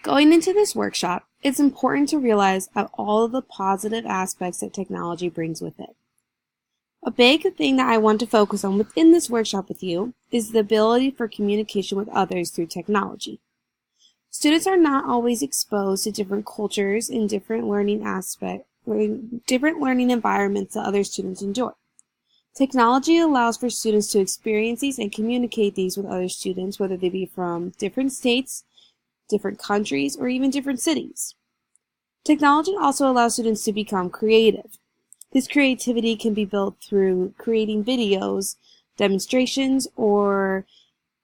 Going into this workshop, it's important to realize all of the positive aspects that technology brings with it. A big thing that I want to focus on within this workshop with you is the ability for communication with others through technology. Students are not always exposed to different cultures and different learning environments that other students enjoy. Technology allows for students to experience these and communicate these with other students, whether they be from different states, different countries, or even different cities. Technology also allows students to become creative. This creativity can be built through creating videos, demonstrations, or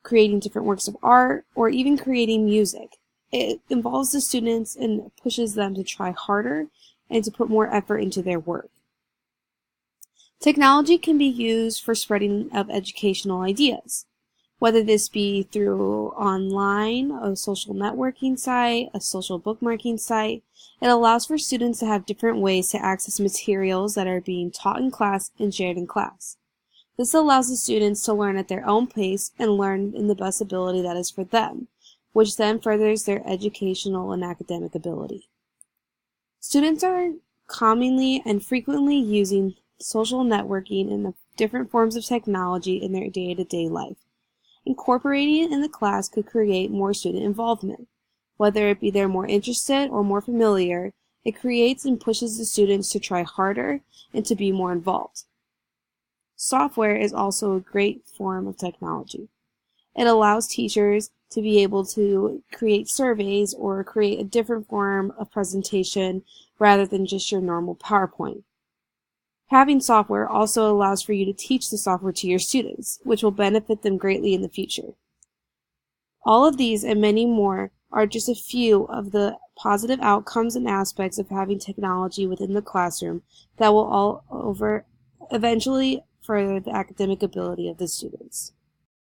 creating different works of art, or even creating music. It involves the students and pushes them to try harder and to put more effort into their work. Technology can be used for spreading of educational ideas, whether this be through online, a social networking site, a social bookmarking site. It allows for students to have different ways to access materials that are being taught in class and shared in class. This allows the students to learn at their own pace and learn in the best ability that is for them, which then furthers their educational and academic ability. Students are commonly and frequently using social networking and the different forms of technology in their day-to-day life. Incorporating it in the class could create more student involvement. Whether it be they're more interested or more familiar, it creates and pushes the students to try harder and to be more involved. Software is also a great form of technology. It allows teachers to be able to create surveys or create a different form of presentation rather than just your normal PowerPoint. Having software also allows for you to teach the software to your students, which will benefit them greatly in the future. All of these and many more are just a few of the positive outcomes and aspects of having technology within the classroom that will eventually further the academic ability of the students.